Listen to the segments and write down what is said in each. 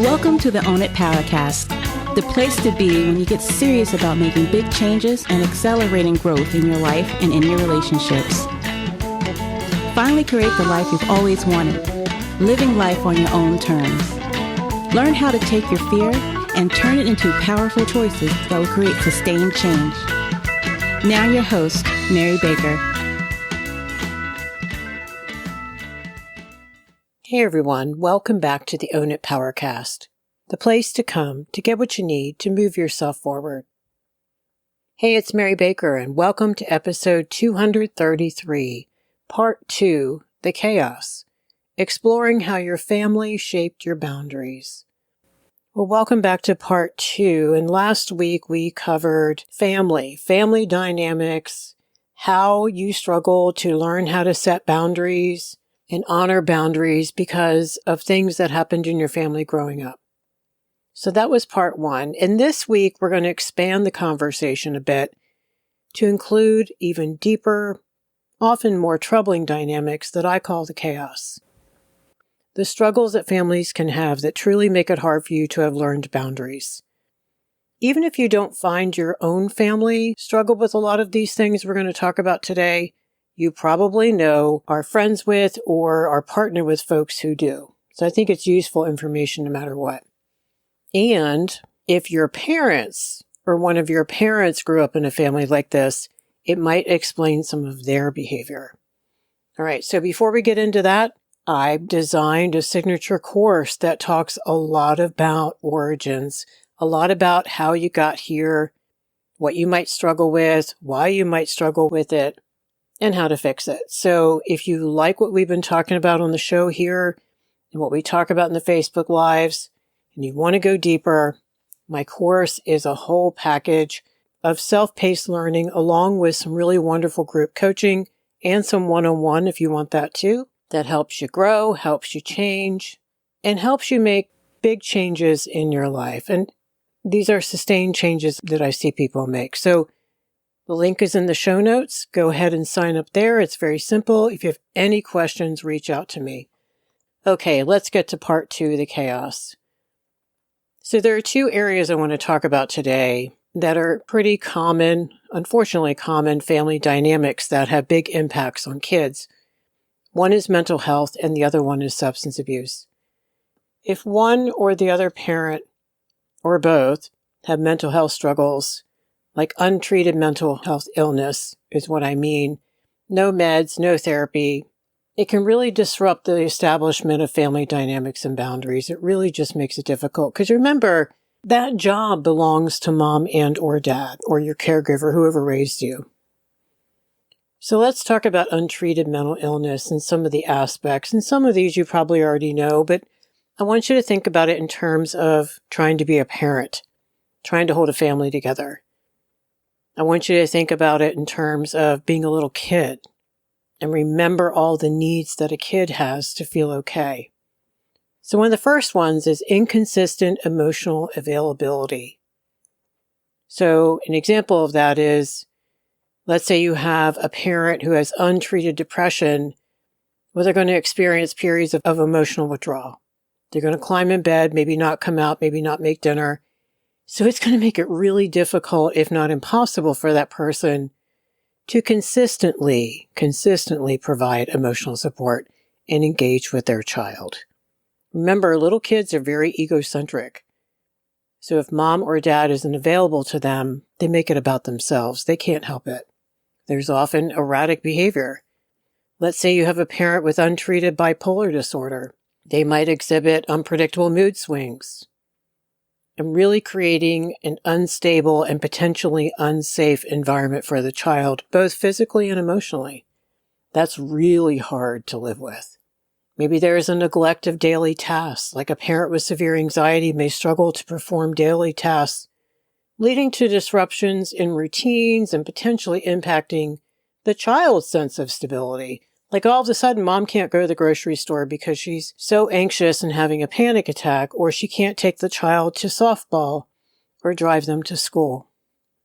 Welcome to the Own It Powercast, the place to be when you get serious about making big changes and accelerating growth in your life and in your relationships. Finally create the life you've always wanted, living life on your own terms. Learn how to take your fear and turn it into powerful choices that will create sustained change. Now your host, Mary Baker. Hey everyone, welcome back to the Own It Powercast, the place to come to get what you need to move yourself forward. Hey, it's Mary Baker and welcome to episode 233, part 2, The Chaos, exploring how your family shaped your boundaries. Well, welcome back to part 2, and last week we covered family dynamics, how you struggle to learn how to set boundaries and honor boundaries because of things that happened in your family growing up. So that was part 1. And this week, we're going to expand the conversation a bit to include even deeper, often more troubling dynamics that I call the chaos. The struggles that families can have that truly make it hard for you to have learned boundaries. Even if you don't find your own family struggle with a lot of these things we're going to talk about today, you probably know, are friends with, or are partnered with folks who do. So I think it's useful information no matter what. And if your parents or one of your parents grew up in a family like this, it might explain some of their behavior. All right, so before we get into that, I've designed a signature course that talks a lot about origins, a lot about how you got here, what you might struggle with, why you might struggle with it, and how to fix it. So if you like what we've been talking about on the show here and what we talk about in the Facebook Lives, and you want to go deeper, my course is a whole package of self-paced learning along with some really wonderful group coaching and some one-on-one if you want that too. That helps you grow, helps you change, and helps you make big changes in your life. And these are sustained changes that I see people make. So the link is in the show notes. Go ahead and sign up there. It's very simple. If you have any questions, reach out to me. Okay, let's get to part 2, the chaos. So there are 2 areas I want to talk about today that are pretty common, unfortunately common family dynamics that have big impacts on kids. One is mental health and the other one is substance abuse. If one or the other parent or both have mental health struggles, like untreated mental health illness is what I mean. No meds, no therapy. It can really disrupt the establishment of family dynamics and boundaries. It really just makes it difficult. Because remember, that job belongs to mom and or dad or your caregiver, whoever raised you. So let's talk about untreated mental illness and some of the aspects. And some of these you probably already know, but I want you to think about it in terms of trying to be a parent, trying to hold a family together. I want you to think about it in terms of being a little kid and remember all the needs that a kid has to feel okay. So one of the first ones is inconsistent emotional availability. So an example of that is, let's say you have a parent who has untreated depression. Well, they're going to experience periods of emotional withdrawal. They're going to climb in bed, maybe not come out, maybe not make dinner. So it's going to make it really difficult, if not impossible, for that person to consistently provide emotional support and engage with their child. Remember, little kids are very egocentric. So if mom or dad isn't available to them, they make it about themselves. They can't help it. There's often erratic behavior. Let's say you have a parent with untreated bipolar disorder. They might exhibit unpredictable mood swings, and really creating an unstable and potentially unsafe environment for the child, both physically and emotionally. That's really hard to live with. Maybe there is a neglect of daily tasks, like a parent with severe anxiety may struggle to perform daily tasks, leading to disruptions in routines and potentially impacting the child's sense of stability. Like all of a sudden, mom can't go to the grocery store because she's so anxious and having a panic attack, or she can't take the child to softball or drive them to school.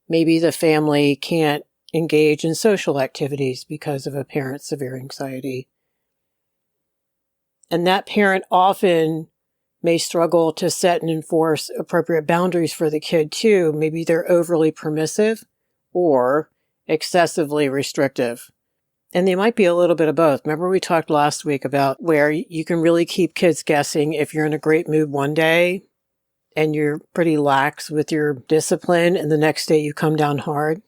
Maybe the family can't engage in social activities because of a parent's severe anxiety. And that parent often may struggle to set and enforce appropriate boundaries for the kid too. Maybe they're overly permissive or excessively restrictive. And they might be a little bit of both. Remember we talked last week about where you can really keep kids guessing if you're in a great mood one day and you're pretty lax with your discipline and the next day you come down hard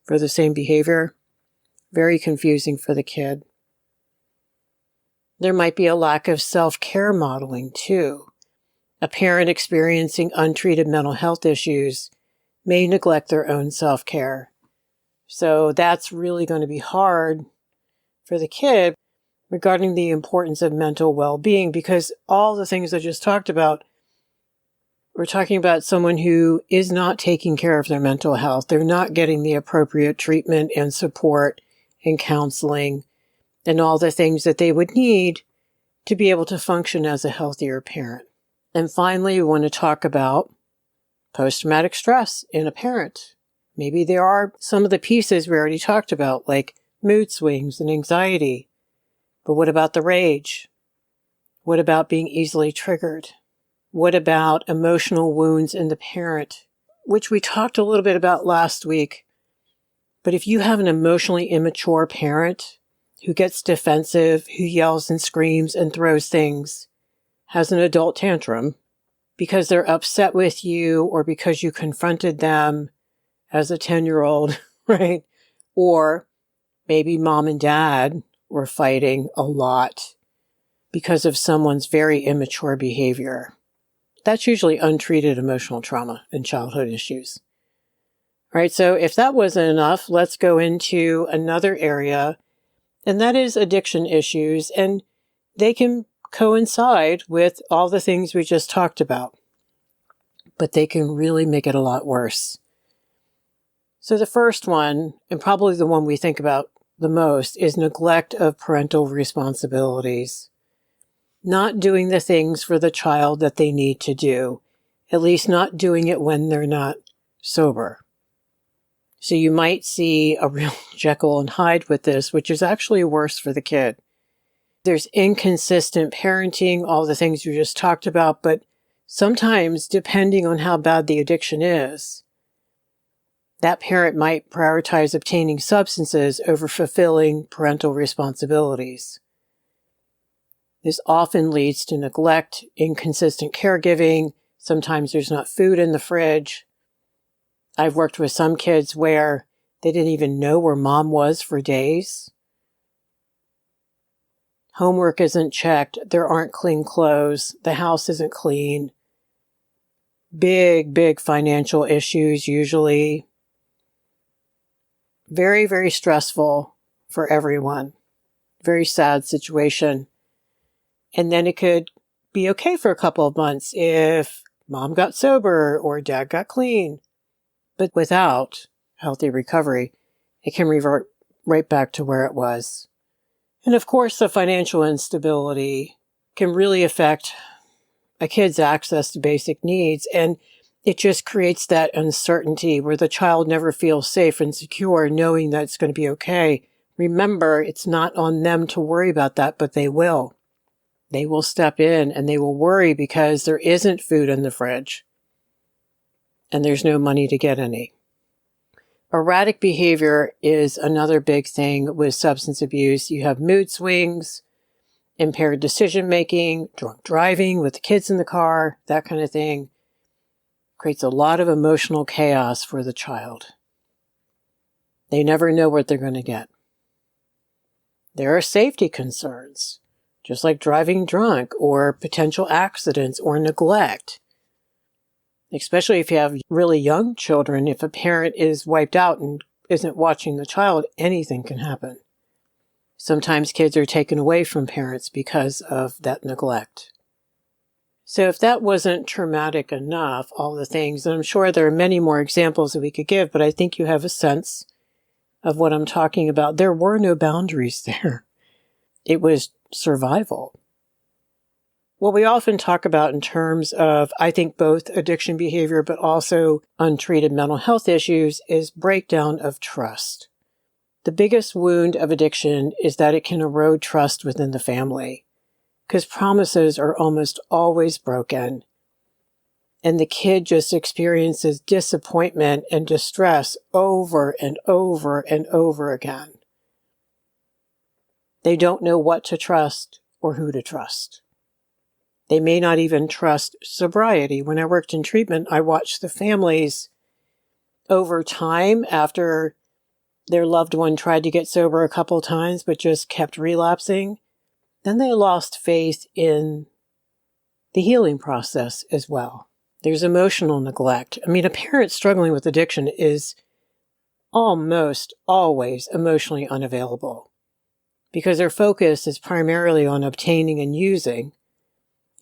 for the same behavior. Very confusing for the kid. There might be a lack of self-care modeling too. A parent experiencing untreated mental health issues may neglect their own self-care. So that's really going to be hard for the kid regarding the importance of mental well-being, because all the things I just talked about, we're talking about someone who is not taking care of their mental health. They're not getting the appropriate treatment and support and counseling and all the things that they would need to be able to function as a healthier parent. And finally, we want to talk about post-traumatic stress in a parent. Maybe there are some of the pieces we already talked about, like mood swings and anxiety. But what about the rage? What about being easily triggered? What about emotional wounds in the parent, which we talked a little bit about last week? But if you have an emotionally immature parent who gets defensive, who yells and screams and throws things, has an adult tantrum because they're upset with you or because you confronted them as a 10-year-old, right? Or maybe mom and dad were fighting a lot because of someone's very immature behavior. That's usually untreated emotional trauma and childhood issues. All right, so if that wasn't enough, let's go into another area, and that is addiction issues, and they can coincide with all the things we just talked about, but they can really make it a lot worse. So the first one, and probably the one we think about the most, is neglect of parental responsibilities. Not doing the things for the child that they need to do, at least not doing it when they're not sober. So you might see a real Jekyll and Hyde with this, which is actually worse for the kid. There's inconsistent parenting, all the things you just talked about, but sometimes, depending on how bad the addiction is, that parent might prioritize obtaining substances over fulfilling parental responsibilities. This often leads to neglect, inconsistent caregiving. Sometimes there's not food in the fridge. I've worked with some kids where they didn't even know where mom was for days. Homework isn't checked. There aren't clean clothes. The house isn't clean. Big financial issues usually. Very, very stressful for everyone. Very sad situation. And then it could be okay for a couple of months if mom got sober or dad got clean. But without healthy recovery, it can revert right back to where it was. And of course, the financial instability can really affect a kid's access to basic needs. And it just creates that uncertainty where the child never feels safe and secure knowing that it's going to be okay. Remember, it's not on them to worry about that, but they will. They will step in and they will worry because there isn't food in the fridge. And there's no money to get any. Erratic behavior is another big thing with substance abuse. You have mood swings, impaired decision-making, drunk driving with the kids in the car, that kind of thing. Creates a lot of emotional chaos for the child. They never know what they're going to get. There are safety concerns, just like driving drunk or potential accidents or neglect. Especially if you have really young children, if a parent is wiped out and isn't watching the child, anything can happen. Sometimes kids are taken away from parents because of that neglect. So if that wasn't traumatic enough, all the things, and I'm sure there are many more examples that we could give, but I think you have a sense of what I'm talking about. There were no boundaries there. It was survival. What we often talk about in terms of, I think, both addiction behavior, but also untreated mental health issues is breakdown of trust. The biggest wound of addiction is that it can erode trust within the family. because promises are almost always broken. And the kid just experiences disappointment and distress over and over and over again. They don't know what to trust or who to trust. They may not even trust sobriety. When I worked in treatment, I watched the families over time after their loved one tried to get sober a couple times but just kept relapsing. Then they lost faith in the healing process as well. There's emotional neglect. I mean, a parent struggling with addiction is almost always emotionally unavailable because their focus is primarily on obtaining and using.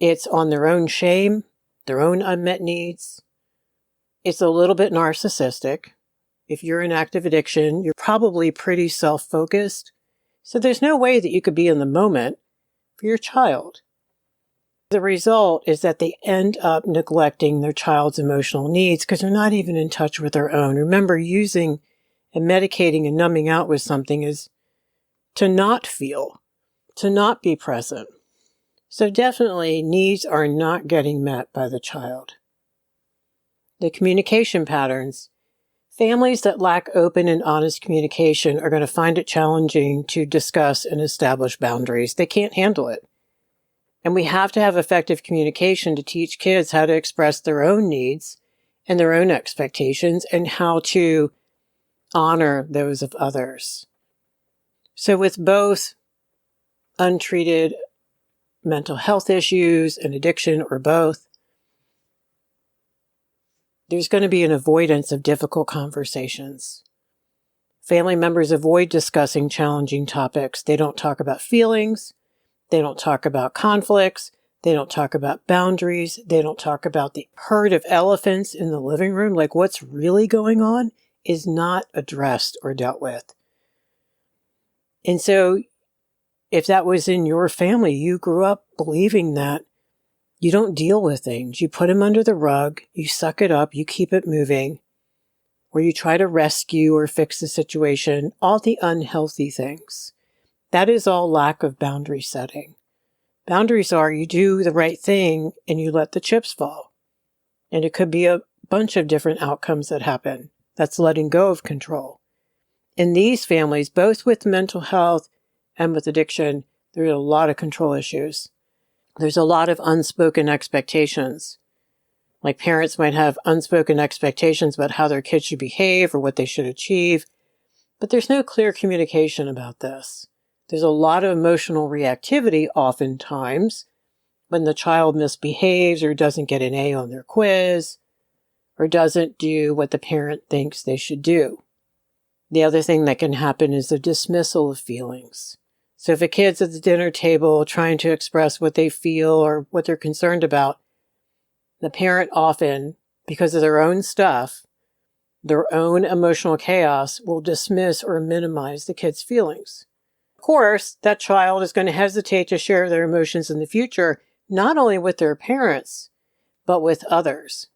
It's on their own shame, their own unmet needs. It's a little bit narcissistic. If you're in active addiction, you're probably pretty self-focused. So there's no way that you could be in the moment for your child. The result is that they end up neglecting their child's emotional needs because they're not even in touch with their own. Remember, using and medicating and numbing out with something is to not feel, to not be present. So definitely needs are not getting met by the child. The communication patterns. Families that lack open and honest communication are going to find it challenging to discuss and establish boundaries. They can't handle it. And we have to have effective communication to teach kids how to express their own needs and their own expectations and how to honor those of others. So with both untreated mental health issues and addiction or both, there's going to be an avoidance of difficult conversations. Family members avoid discussing challenging topics. They don't talk about feelings. They don't talk about conflicts. They don't talk about boundaries. They don't talk about the herd of elephants in the living room. Like what's really going on is not addressed or dealt with. And so if that was in your family, you grew up believing that you don't deal with things. You put them under the rug, you suck it up, you keep it moving, or you try to rescue or fix the situation, all the unhealthy things. That is all lack of boundary setting. Boundaries are you do the right thing and you let the chips fall. And it could be a bunch of different outcomes that happen. That's letting go of control. In these families, both with mental health and with addiction, there are a lot of control issues. There's a lot of unspoken expectations. Like parents might have unspoken expectations about how their kids should behave or what they should achieve, but there's no clear communication about this. There's a lot of emotional reactivity oftentimes when the child misbehaves or doesn't get an A on their quiz or doesn't do what the parent thinks they should do. The other thing that can happen is a dismissal of feelings. So if a kid's at the dinner table trying to express what they feel or what they're concerned about, the parent often, because of their own stuff, their own emotional chaos, will dismiss or minimize the kid's feelings. Of course, that child is going to hesitate to share their emotions in the future, not only with their parents, but with others.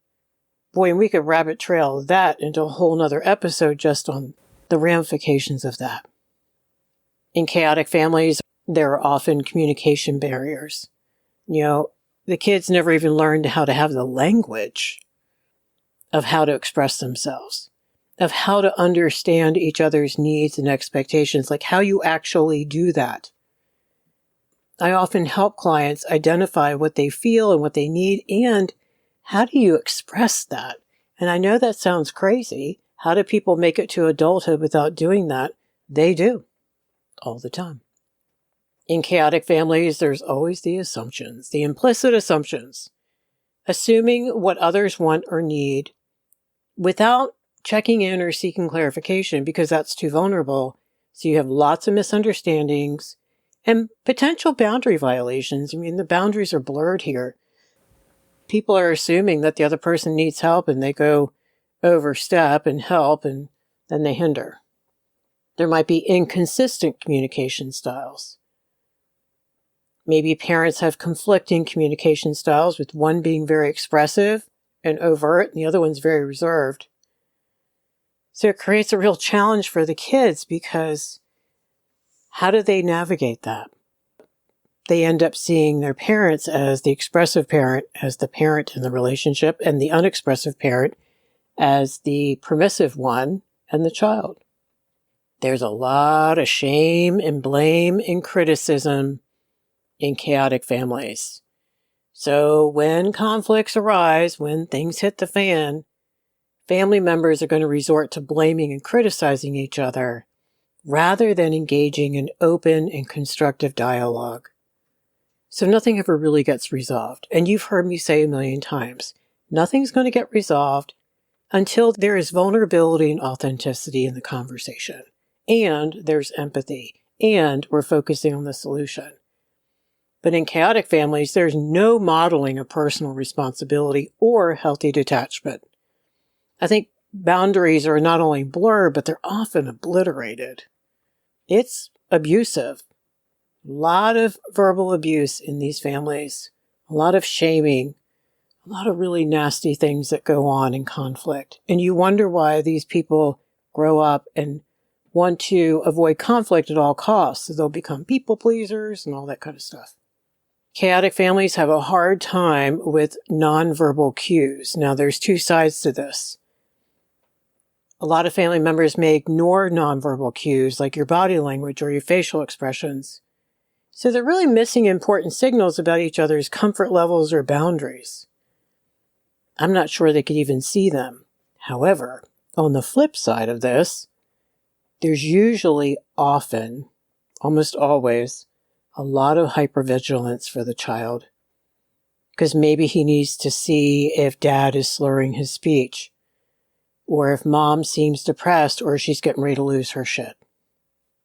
Boy, and we could rabbit trail that into a whole nother episode just on the ramifications of that. In chaotic families, there are often communication barriers. The kids never even learned how to have the language of how to express themselves, of how to understand each other's needs and expectations, like how you actually do that. I often help clients identify what they feel and what they need, and how do you express that? And I know that sounds crazy. How do people make it to adulthood without doing that? They do. All the time. In chaotic families, there's always the assumptions, the implicit assumptions, assuming what others want or need without checking in or seeking clarification because that's too vulnerable. So you have lots of misunderstandings and potential boundary violations. I mean, the boundaries are blurred here. People are assuming that the other person needs help and they go overstep and help and then they hinder. There might be inconsistent communication styles. Maybe parents have conflicting communication styles, with one being very expressive and overt and the other one's very reserved. So it creates a real challenge for the kids because how do they navigate that? they end up seeing their parents as the expressive parent, as the parent in the relationship, and the unexpressive parent as the permissive one and the child. There's a lot of shame and blame and criticism in chaotic families. So when conflicts arise, when things hit the fan, family members are going to resort to blaming and criticizing each other rather than engaging in open and constructive dialogue. So nothing ever really gets resolved. And you've heard me say a million times, nothing's going to get resolved until there is vulnerability and authenticity in the conversation. And there's empathy. And we're focusing on the solution. But in chaotic families, there's no modeling of personal responsibility or healthy detachment. I think boundaries are not only blurred, but they're often obliterated. It's abusive. A lot of verbal abuse in these families, a lot of shaming, a lot of really nasty things that go on in conflict. And you wonder why these people grow up and want to avoid conflict at all costs. So they'll become people pleasers and all that kind of stuff. Chaotic families have a hard time with nonverbal cues. Now, there's two sides to this. A lot of family members may ignore nonverbal cues like your body language or your facial expressions. So they're really missing important signals about each other's comfort levels or boundaries. I'm not sure they could even see them. However, on the flip side of this, there's usually often, almost always, a lot of hypervigilance for the child. Because maybe he needs to see if dad is slurring his speech, or if mom seems depressed or she's getting ready to lose her shit.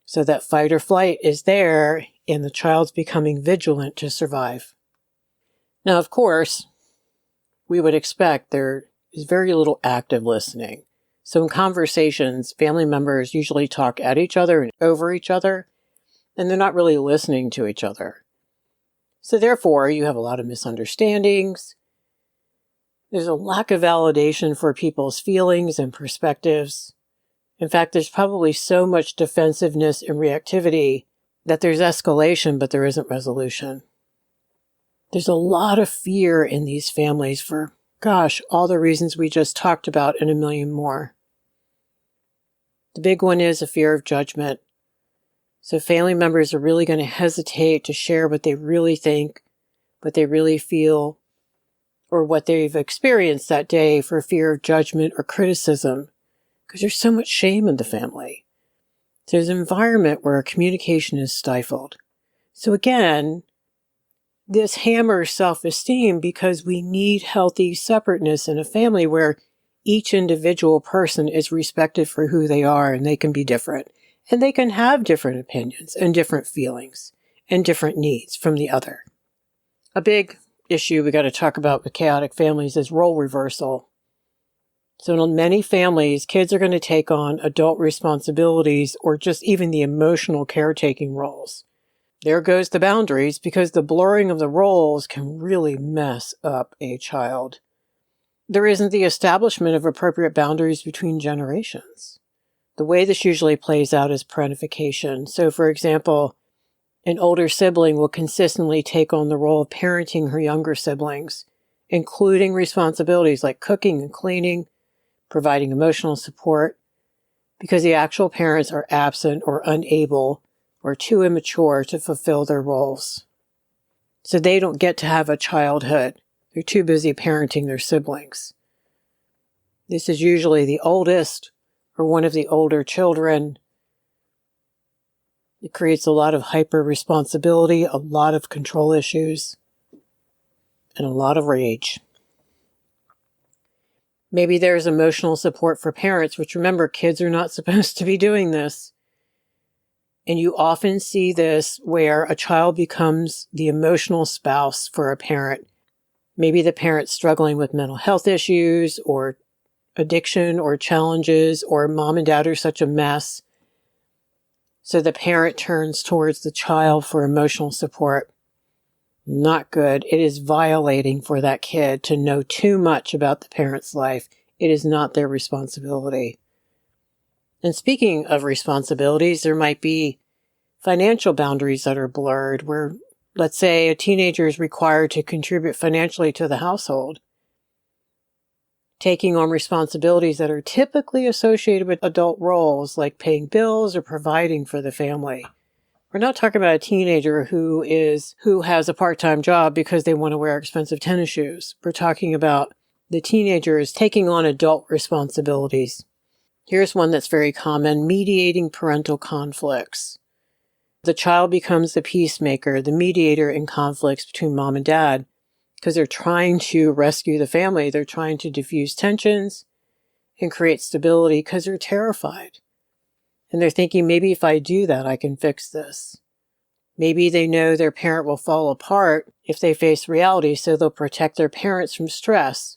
So that fight or flight is there, and the child's becoming vigilant to survive. Now, of course, we would expect there is very little active listening. So in conversations, family members usually talk at each other and over each other, and they're not really listening to each other. So therefore, you have a lot of misunderstandings. There's a lack of validation for people's feelings and perspectives. In fact, there's probably so much defensiveness and reactivity that there's escalation, but there isn't resolution. There's a lot of fear in these families for, all the reasons we just talked about and a million more. The big one is a fear of judgment. So family members are really going to hesitate to share what they really think, what they really feel, or what they've experienced that day for fear of judgment or criticism, because there's so much shame in the family. There's an environment where communication is stifled. So again, this hammers self-esteem because we need healthy separateness in a family where each individual person is respected for who they are and they can be different. And they can have different opinions and different feelings and different needs from the other. A big issue we got to talk about with chaotic families is role reversal. So in many families, kids are going to take on adult responsibilities or just even the emotional caretaking roles. There goes the boundaries because the blurring of the roles can really mess up a child. There isn't the establishment of appropriate boundaries between generations. The way this usually plays out is parentification. So, for example, an older sibling will consistently take on the role of parenting her younger siblings, including responsibilities like cooking and cleaning, providing emotional support, because the actual parents are absent or unable or too immature to fulfill their roles. So they don't get to have a childhood. They're too busy parenting their siblings. This is usually the oldest or one of the older children. It creates a lot of hyper responsibility, a lot of control issues, and a lot of rage. Maybe there's emotional support for parents, which remember, kids are not supposed to be doing this. And you often see this where a child becomes the emotional spouse for a parent. Maybe the parent's struggling with mental health issues or addiction or challenges, or mom and dad are such a mess. So the parent turns towards the child for emotional support. Not good. It is violating for that kid to know too much about the parent's life. It is not their responsibility. And speaking of responsibilities, there might be financial boundaries that are blurred where let's say a teenager is required to contribute financially to the household, taking on responsibilities that are typically associated with adult roles like paying bills or providing for the family. We're not talking about a teenager who has a part-time job because they want to wear expensive tennis shoes. We're talking about the teenager is taking on adult responsibilities. Here's one that's very common: mediating parental conflicts. The child becomes the peacemaker, the mediator in conflicts between mom and dad, because they're trying to rescue the family. They're trying to diffuse tensions and create stability because they're terrified. And they're thinking, maybe if I do that, I can fix this. Maybe they know their parent will fall apart if they face reality, so they'll protect their parents from stress,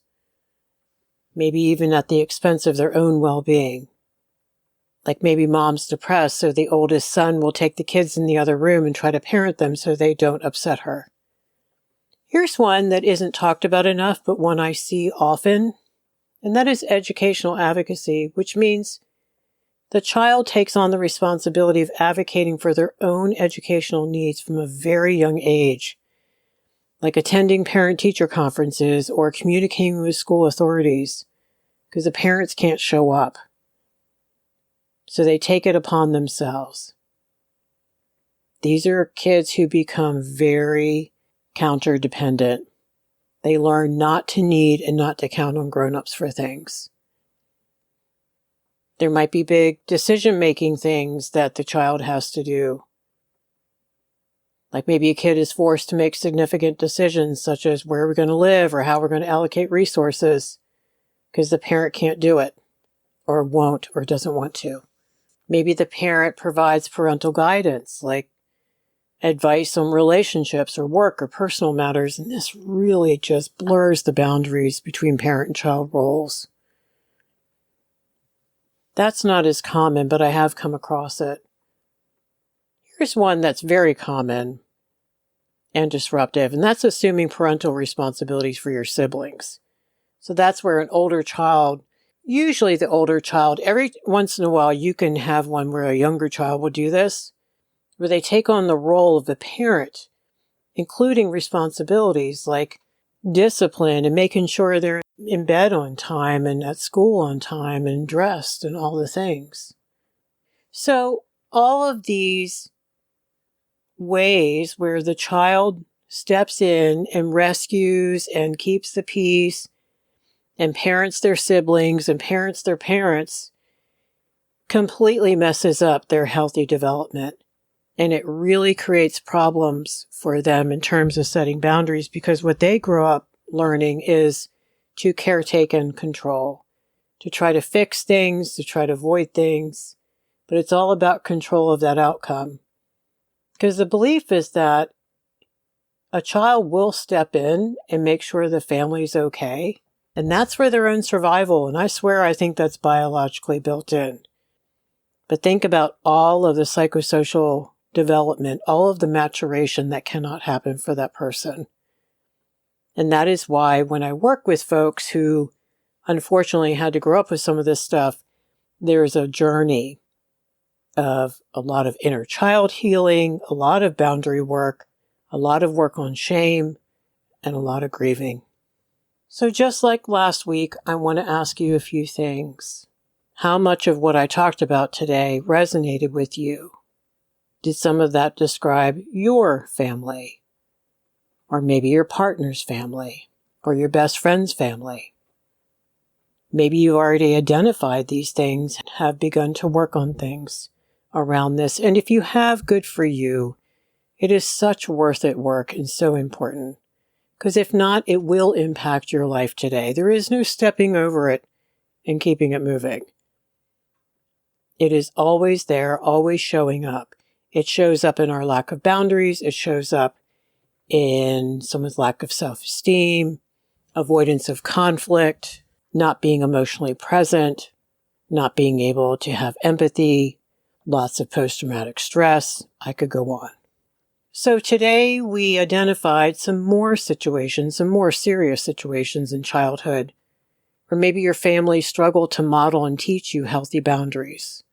maybe even at the expense of their own well-being. Like maybe mom's depressed, so the oldest son will take the kids in the other room and try to parent them so they don't upset her. Here's one that isn't talked about enough, but one I see often, and that is educational advocacy, which means the child takes on the responsibility of advocating for their own educational needs from a very young age, like attending parent-teacher conferences or communicating with school authorities, because the parents can't show up. So they take it upon themselves. These are kids who become very counter-dependent. They learn not to need and not to count on grown-ups for things. There might be big decision-making things that the child has to do. Like maybe a kid is forced to make significant decisions, such as where we're going to live or how we're going to allocate resources, because the parent can't do it, or won't, or doesn't want to. Maybe the parent provides parental guidance, like advice on relationships or work or personal matters, and this really just blurs the boundaries between parent and child roles. That's not as common, but I have come across it. Here's one that's very common and disruptive, and that's assuming parental responsibilities for your siblings. So that's where an older child, usually the older child, every once in a while you can have one where a younger child will do this, where they take on the role of the parent, including responsibilities like discipline and making sure they're in bed on time and at school on time and dressed and all the things. So all of these ways where the child steps in and rescues and keeps the peace and parents their siblings and parents their parents completely messes up their healthy development. And it really creates problems for them in terms of setting boundaries, because what they grow up learning is to caretake and control, to try to fix things, to try to avoid things. But it's all about control of that outcome. Because the belief is that a child will step in and make sure the family's okay. And that's for their own survival. And I swear I think that's biologically built in. But think about all of the psychosocial development, all of the maturation that cannot happen for that person. And that is why when I work with folks who unfortunately had to grow up with some of this stuff, there's a journey of a lot of inner child healing, a lot of boundary work, a lot of work on shame, and a lot of grieving. So just like last week, I want to ask you a few things. How much of what I talked about today resonated with you? Did some of that describe your family? Or maybe your partner's family? Or your best friend's family? Maybe you've already identified these things and have begun to work on things around this. And if you have, good for you. It is such worth it work and so important. Because if not, it will impact your life today. There is no stepping over it and keeping it moving. It is always there, always showing up. It shows up in our lack of boundaries. It shows up in someone's lack of self-esteem, avoidance of conflict, not being emotionally present, not being able to have empathy, lots of post-traumatic stress. I could go on. So today we identified some more situations, some more serious situations in childhood, where maybe your family struggled to model and teach you healthy boundaries.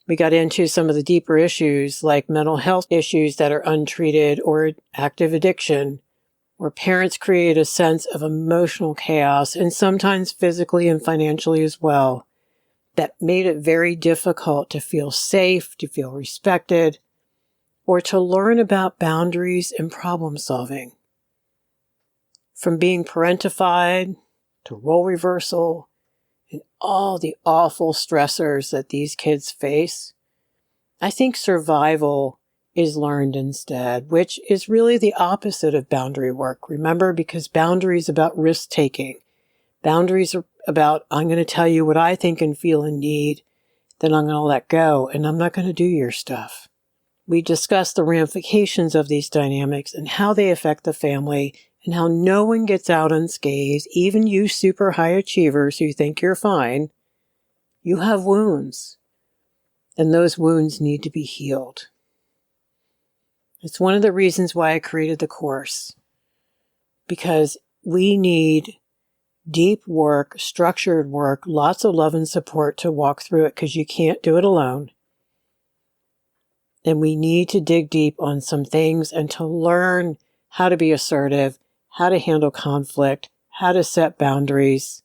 We got into some of the deeper issues like mental health issues that are untreated or active addiction, where parents create a sense of emotional chaos and sometimes physically and financially as well, that made it very difficult to feel safe, to feel respected, or to learn about boundaries and problem solving. From being parentified to role reversal and all the awful stressors that these kids face, I think survival is learned instead, which is really the opposite of boundary work. Remember, because boundaries is about risk-taking. Boundaries are about, I'm going to tell you what I think and feel and need, then I'm going to let go, and I'm not going to do your stuff. We discuss the ramifications of these dynamics and how they affect the family and how no one gets out unscathed, even you super high achievers who think you're fine. You have wounds, and those wounds need to be healed. It's one of the reasons why I created the course, because we need deep work, structured work, lots of love and support to walk through it because you can't do it alone. And we need to dig deep on some things and to learn how to be assertive, how to handle conflict, how to set boundaries,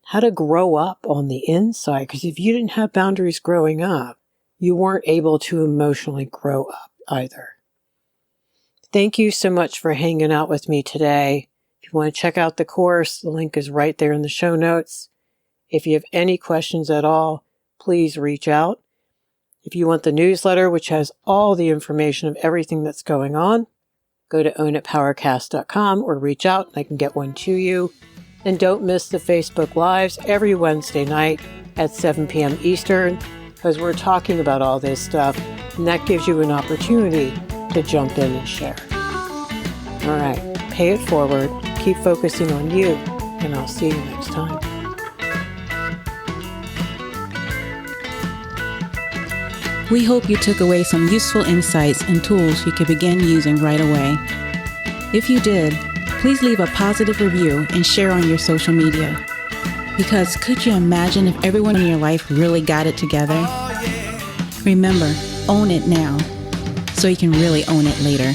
how to grow up on the inside. Because if you didn't have boundaries growing up, you weren't able to emotionally grow up either. Thank you so much for hanging out with me today. If you want to check out the course, the link is right there in the show notes. If you have any questions at all, please reach out. If you want the newsletter, which has all the information of everything that's going on, go to ownitpowercast.com or reach out and I can get one to you. And don't miss the Facebook Lives every Wednesday night at 7 p.m. Eastern, because we're talking about all this stuff, and that gives you an opportunity to jump in and share. All right, pay it forward, keep focusing on you, and I'll see you next time. We hope you took away some useful insights and tools you could begin using right away. If you did, please leave a positive review and share on your social media. Because could you imagine if everyone in your life really got it together? Remember, own it now, so you can really own it later.